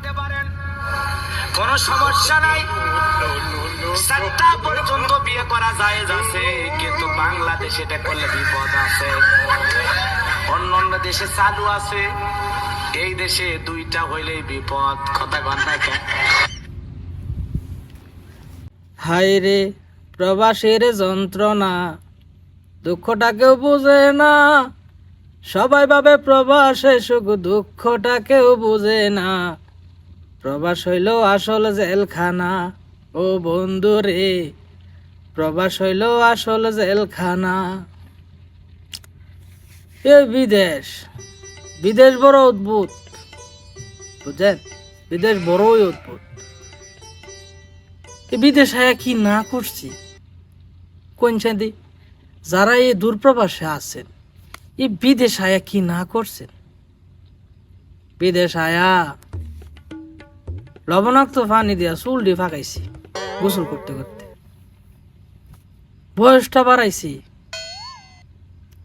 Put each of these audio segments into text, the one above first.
করতে পারেন, কোনো সমস্যা নাই। 7টা পর্যন্ত বিয়ে করা জায়েজ আছে, কিন্তু বাংলাদেশে এটা করলে বিপদ আছে। অন্য অন্য দেশে চালু আছে, এই দেশে 2টা হইলেই বিপদ। কথা কন না কেন? হায় রে প্রবাসের যন্ত্রণা, দুঃখটা কেউ বুঝে না। সবাই ভাবে প্রবাসে সুখ, দুঃখটা কেউ বুঝে না। প্রবাস হইল আসল জেলখানা, ও বন্ধু রে, প্রবাস হইল আসল জেলখানা। এ বিদেশ, বিদেশ বড় অদ্ভুত, বুঝছেন? বিদেশ বড়ই অদ্ভুত। এই বিদেশ আয়া কি না করছি কোন সাদি, যারা এই দূরপ্রবাসে আছেন, এই বিদেশ আয়া কি না করছেন। বিদেশ আয়া লবণাক্ত পানি দিয়া চুল দিয়ে ফাঁকাইছি গোসল করতে করতে, বয়সটা বাড়াইছি,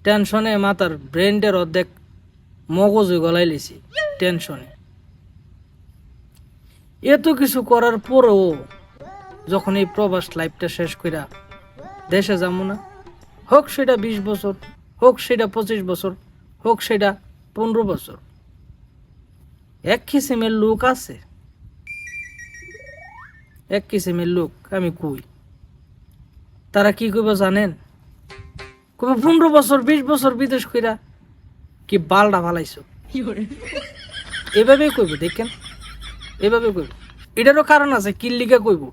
টেনশনে মাথার ব্রেনটার অর্ধেক মগজ গলাই লিছি টেনশনে। এত কিছু করার পরেও যখন এই প্রবাস লাইফটা শেষ কইরা দেশে যাবো না, হোক সেটা 20 বছর, হোক সেটা 25 বছর, হোক সেটা 15 বছর, এক কিসিমের লোক আছে, এক কিসিমের লোক আমি কই, তারা কি কইব জানেন? কইব 15 বছর 20 বছর বিদেশ কইরা কি বালটা ফালাইছো, এভাবেই কইব। দেখেন, এভাবে কইব। এটারও কারণ আছে, কি লিগা কইব?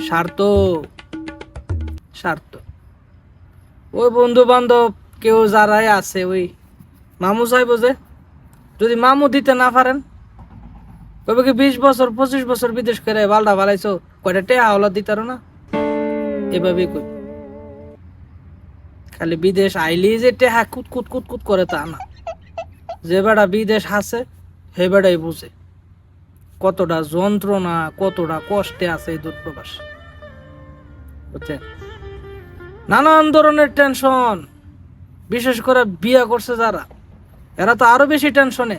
স্বার্থ, স্বার্থ। ওই বন্ধু বান্ধব কেউ যারাই আছে, ওই মামু চাইব যে যদি মামু দিতে না পারেন, কবে কি 20 বছর 25 বছর বিদেশ করে বালটা ফালাইছো, কয়টা টেহা হলো দিতারো না, এভাবেই কইব। খালি বিদেশ আইলেই যে টেহা কুত কুত কুত কুত করে তা না। যে বেড়া বিদেশ আছে সে বেড়াই বুঝে কতটা যন্ত্রণা, কতটা কষ্টে আছে এই দূরপ্রবাস, বুঝছেন? নানান ধরনের টেনশন, বিশেষ করে বিয়া করছে যারা, এরা তো আরো বেশি টেনশনে।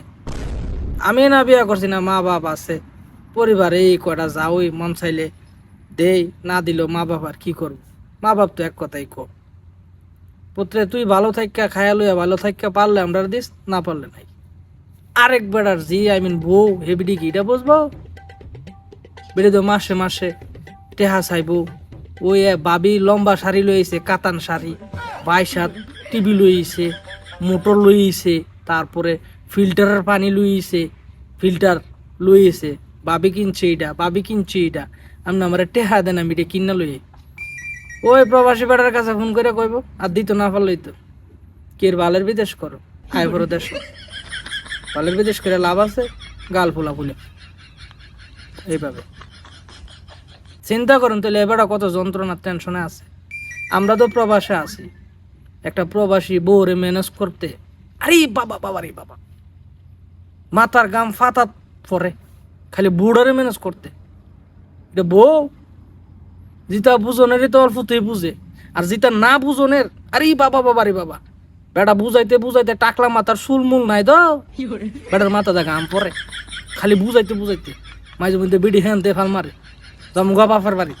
আমি না বিয়া করছি না, মা বাপ আছে, পরিবারে এই কয়টা যাওই মন চাইলে দেই, না দিল মা বাপ আর কি করবো। মা বাপ তো এক কথাই কো, পুত্রে তুই ভালো থাইকা খায়া লইয়া ভালো থাইকা, পারলে আমরা দিস, না পারলে নাই। আরেক বেড়ার জি বউ হেবিডি কি এটা বুঝবো? বেড়ে তো মাসে মাসে টেহা চাইবো। ওই বাবি লম্বা শাড়ি লইছে, কাতান শাড়ি, 22 টিভি লইছে, মোটর লইছে, তারপরে ফিল্টারের পানি লইছে, ফিল্টার লইছে, বাবি কিনছে এটা, বাবি কিনছে এটা, আমি আমার টেহা দেন, আমি এটা কিনা লই। ওই প্রবাসী বেড়ার কাছে ফোন করে কইব, আর দিত না পারলেই তো কের বালের বিদেশ করো, আয় করো দেশ, বালের বিদেশ করে লাভ আছে, গাল ফুলা ফুলে। এইভাবে চিন্তা করুন তাহলে এবারটা কত যন্ত্রণার টেনশনে আছে। আমরা তো প্রবাসে আছি, একটা প্রবাসী বউরে ম্যানেজ করতে, আরে বাবা বাবা রে বাবা, মাথার গাম ফাতা পরে খালি বুড়ারে ম্যানেজ করতে। এটা বউ জিতা বুঝনের তো অল্পতেই বুঝে, আর জিতা না বুঝনের আরে বাবা বাবা রে বাবা, বেটা বুঝাইতে বুঝাইতে টাকলা মাথার চুলমুল নাই তো, বেটার মাথা দা গাম পরে খালি বুঝাইতে বুঝাইতে, মাঝে মধ্যে বিড়ি হ্যান দে ফাল মারে, জামুগা বাফার বাড়ি,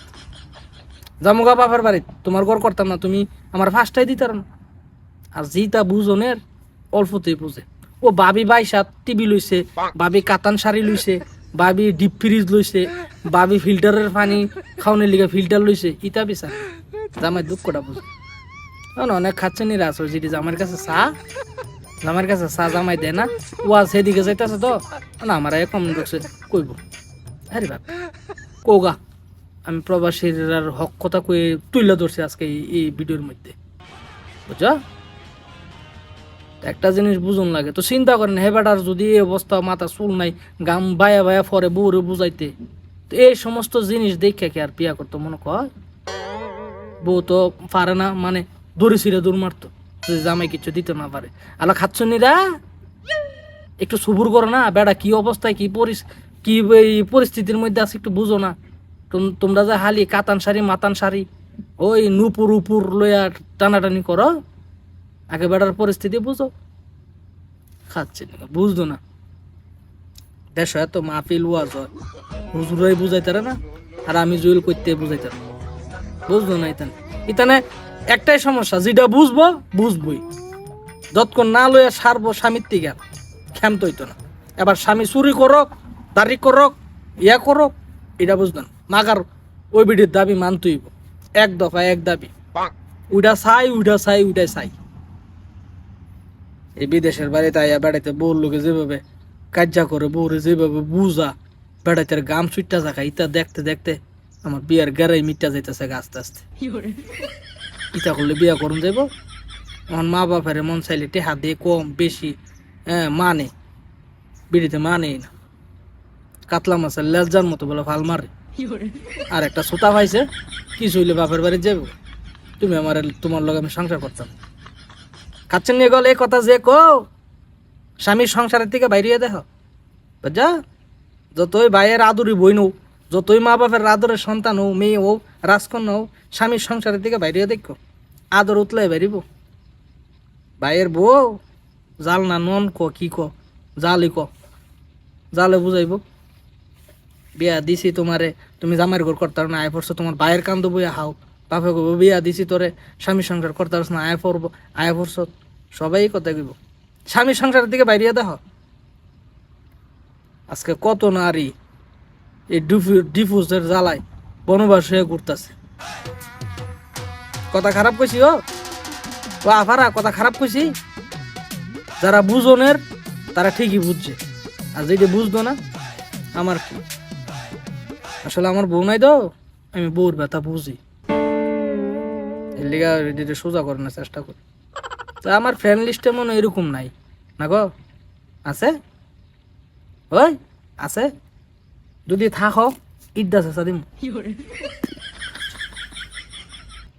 জামুগা বাফার বাড়ি, তোমার ঘর করতাম না, তুমি আমার ফার্স্টটাই দিতার না। আর জিতা বুঝনের অল্পতেই বুঝে। ও বাবি 22 টিভি লইছে, বাবি কাতান শাড়ি লইছে, বাবি ডিপ ফ্রিজ লইছে, বাবি ফিল্টারের পানি খাওয়ানোর লিগে ফিল্টার লইছে, ইতা বিচার জামাই দুঃখটা বুঝে। অনেক খাচ্ছে নিরা আছে, যেটি জামাইয়ের কাছে চা, জামাইয়ের কাছে চা জামাই দেয় না, ওয়া সেদিকে যাইতেছে তো না, আমার কম ঢুকছে কইব, আরে বাপ কোগা। আমি প্রবাসীর হক কথা কয়ে তুইলা ধরছি আজকে এই ভিডিওর মধ্যে, বুঝা? একটা জিনিস বুঝুন লাগে তো, চিন্তা করেন হেবাটার যদি এই অবস্থা, মাথা চুল নাই, গাম বায়া বায়া ফরে বউরে বুঝাইতে, তো এই সমস্ত জিনিস দেখে কি আর বিয়া করতো মনে কয়? বউ তো পারে না, মানে দড়ি ছিঁড়ে দূর মারতো যদি জামাই কিছু দিতে না পারে। আলা খাচ্ছনিরা একটু সবুর করো না, বেড়া কি অবস্থায় কি কি এই পরিস্থিতির মধ্যে আছে একটু বুঝো না। তোমরা যে হালি কাতান শাড়ি মাতান শাড়ি ওই নুপুর উপুর লইয়া টানাটানি করো, আগে বেড়ার পরিস্থিতি বুঝো। খাচ্ছে বুঝতো না, দেশ এত মাহফিল ওয়াজ হয়, হুজুরাই বুঝাইতারে না, আর আমি জুয়েল করতে বুঝাইতাম, বুঝলো না ইতানে। ইতানে একটাই সমস্যা, যেটা বুঝবই, যতক্ষণ না লইয়া সারবো স্বামীর থেকে ক্ষান্ত হইতো না। এবার স্বামী চুরি করক, দাড়ি করক, ইয়া করক, এটা বুঝলেন মাগার ওই বিডির দাবি মানতেইব, এক দফা এক দাবি, উইটা চাই। এই বিদেশের বাড়িতে আইয়া বেড়াইতে বউর লোকে যেভাবে কাজ্জা করে, বউরে যেভাবে বুঝা বেড়াইতে গাম সুইটটা থাকা, ইটা দেখতে দেখতে আমার বিয়ার গেরাই মিটটা যাইতেছে আস্তে আস্তে। ইটা করলে বিয়া করুন যাইব, আমার মা বাপের মন চাইলে টেহা দিয়ে কম বেশি মানে বিড়িতে মানেই না। কাতলা মাছের লেজার মতো বলে ফাল মারে। আর একটা সুতা পাইছে, কিছু হইলে বাপের বাড়ি যাব, তুমি আমার তোমার লগে আমি সংসার করতাম। কাচ্চেন নিয়ে গেলে এই কথা যে কো, স্বামীর সংসারের থেকে বাইরে দেখো বুঝা। যতই ভাইয়ের আদরি বই নৌ, যতই মা বাপের আদরের সন্তান হোক, মেয়ে হোক, রাজকন্যা হোক, স্বামীর সংসারের দিকে বাইরে দেখো, আদর উতলে বাইরিব। ভাইয়ের বউ জাল না নন ক কি ক জালি ক, জালে বুঝাইব। বিয়া দিছি তোমারে, তুমি জামাইর ঘর করতে না, আয় পড়ছো তোমার ভাইয়ের কান্দ বইয়া হাও, বাপে কব বিয়া দিছি তোরে, স্বামীর সংসার করতে পারছ না, আয় পড়ছ, সবাই কথা কইব। স্বামীর সংসারের দিকে বাইরে দেখো। আজকে কত নারী এই ডিফুজের জ্বালায় বনবাস হয়ে ঘুরতেছে। কথা খারাপ কইছি ও আফারা, কথা খারাপ কইছি। যারা বুঝনের তারা ঠিকই বুঝছে, আর যেটা বুঝতো না আমার কি। আসলে আমার বউ নাই তো, আমি বউর ব্যথা বুঝি, এর লিগা এটা সোজা করানোর চেষ্টা করি। তা আমার ফ্রেন্ড লিস্টে মনে এরকম নাই না গো, আছে ওই আছে, যদি থাকো ইড্ডা চেষ্টা দিম।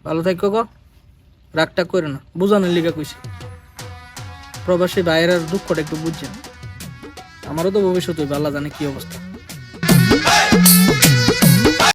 ভালো থাকো গো, রাগটা করে না, বুঝানোর লিগা কইছি। প্রবাসী বাইরের দুঃখটা একটু বুঝছেন, আমারও তো ভবিষ্যৎ হইবে, আল্লাহ জানে কি অবস্থা।